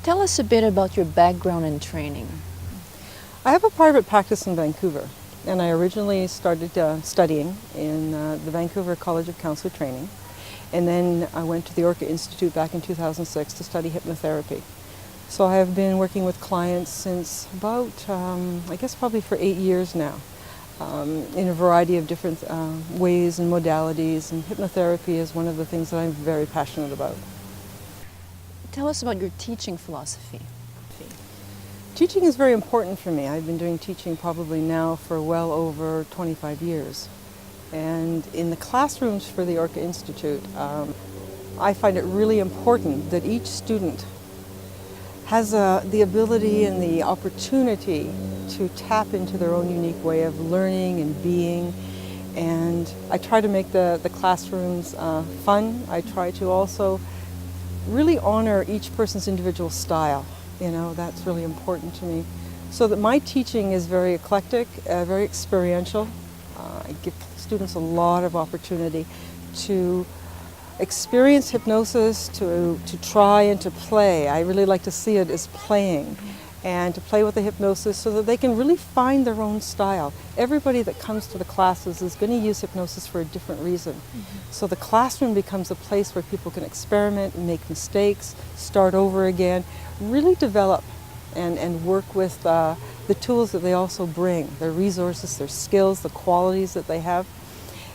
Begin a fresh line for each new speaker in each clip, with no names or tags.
Tell us a bit about your background and training.
I have a private practice in Vancouver, and I originally started studying in the Vancouver College of Counselor Training, and then I went to the Orca Institute back in 2006 to study hypnotherapy. So I have been working with clients since about, I guess probably for 8 years now, in a variety of different ways and modalities, and hypnotherapy is one of the things that I'm very passionate about.
Tell us about your teaching philosophy.
Teaching is very important for me. I've been doing teaching probably now for well over 25 years. And in the classrooms for the Orca Institute, I find it really important that each student has the ability and the opportunity to tap into their own unique way of learning and being. And I try to make the classrooms fun. I try to also really honor each person's individual style. You know, that's really important to me. So that my teaching is very eclectic, very experiential. I give students a lot of opportunity to experience hypnosis, to try and to play. I really like to see it as playing, and to play with the hypnosis so that they can really find their own style. Everybody that comes to the classes is going to use hypnosis for a different reason. So the classroom becomes a place where people can experiment, make mistakes, start over again, really develop and work with the tools that they also bring, their resources, their skills, the qualities that they have.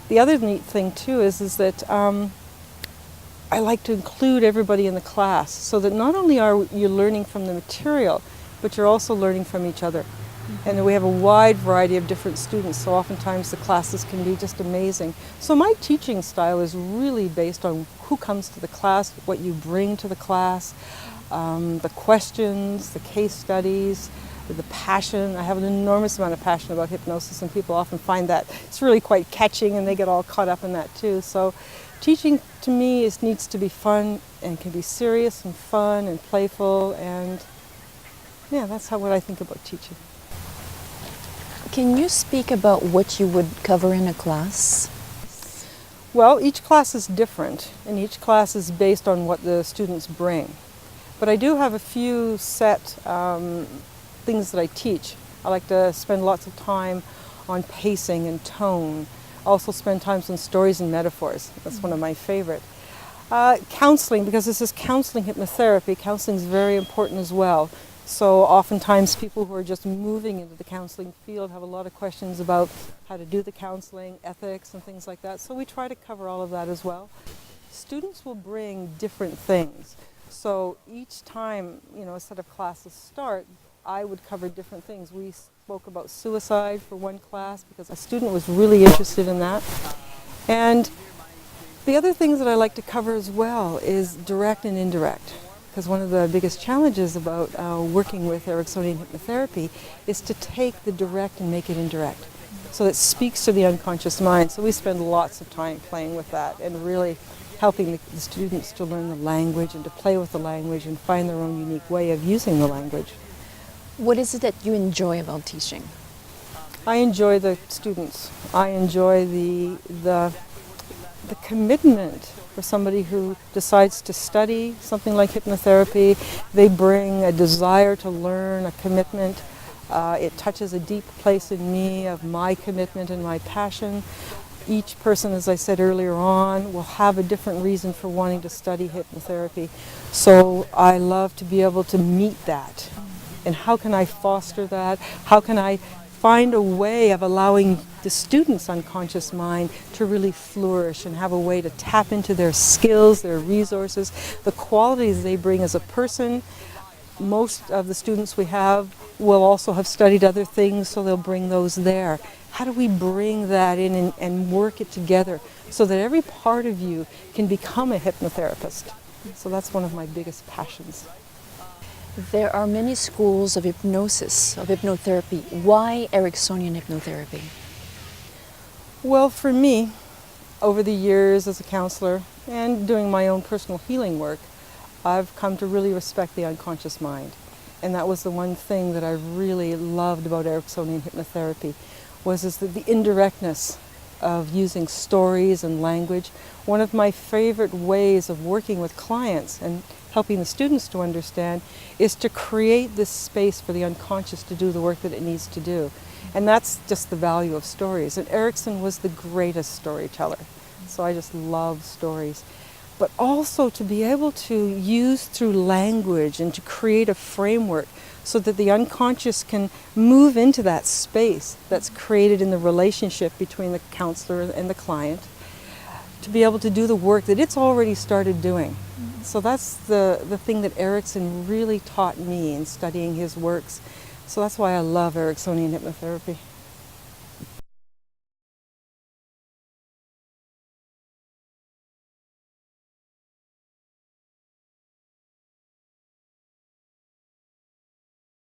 The other neat thing too is that I like to include everybody in the class so that not only are you learning from the material, but you're also learning from each other. And we have a wide variety of different students, so oftentimes the classes can be just amazing. So my teaching style is really based on who comes to the class, what you bring to the class, the questions, the case studies, the passion. I have an enormous amount of passion about hypnosis, and people often find that it's really quite catching and they get all caught up in that too. So teaching to me needs to be fun and can be serious and fun and playful, and yeah, that's what I think about teaching.
Can you speak about what you would cover in a class?
Well, each class is different, and each class is based on what the students bring. But I do have a few set things that I teach. I like to spend lots of time on pacing and tone. Also spend time on stories and metaphors. That's one of my favorite. Counseling, because this is counseling hypnotherapy, counseling is very important as well. So oftentimes people who are just moving into the counseling field have a lot of questions about how to do the counseling, ethics and things like that. So we try to cover all of that as well. Students will bring different things. So each time, a set of classes start, I would cover different things. We spoke about suicide for one class because a student was really interested in that. And the other things that I like to cover as well is direct and indirect. Because one of the biggest challenges about working with Ericksonian hypnotherapy is to take the direct and make it indirect. So it speaks to the unconscious mind. So we spend lots of time playing with that and really helping the students to learn the language and to play with the language and find their own unique way of using the language.
What is it that you enjoy about teaching?
I enjoy the students. I enjoy the commitment for somebody who decides to study something like hypnotherapy. They bring a desire to learn, a commitment. It touches a deep place in me of my commitment and my passion. Each person, as I said earlier on, will have a different reason for wanting to study hypnotherapy. So I love to be able to meet that. And how can I foster that? How can I find a way of allowing the students' unconscious mind to really flourish and have a way to tap into their skills, their resources, the qualities they bring as a person. Most of the students we have will also have studied other things, so they'll bring those there. How do we bring that in and work it together so that every part of you can become a hypnotherapist? So that's one of my biggest passions.
There are many schools of hypnosis, of hypnotherapy. Why Ericksonian hypnotherapy?
Well, for me, over the years as a counselor and doing my own personal healing work, I've come to really respect the unconscious mind. And that was the one thing that I really loved about Ericksonian hypnotherapy, was the indirectness of using stories and language. One of my favorite ways of working with clients and helping the students to understand, is to create this space for the unconscious to do the work that it needs to do. And that's just the value of stories. And Erickson was the greatest storyteller. So I just love stories. But also to be able to use through language and to create a framework so that the unconscious can move into that space that's created in the relationship between the counselor and the client, to be able to do the work that it's already started doing. So that's the thing that Erickson really taught me in studying his works. So that's why I love Ericksonian hypnotherapy.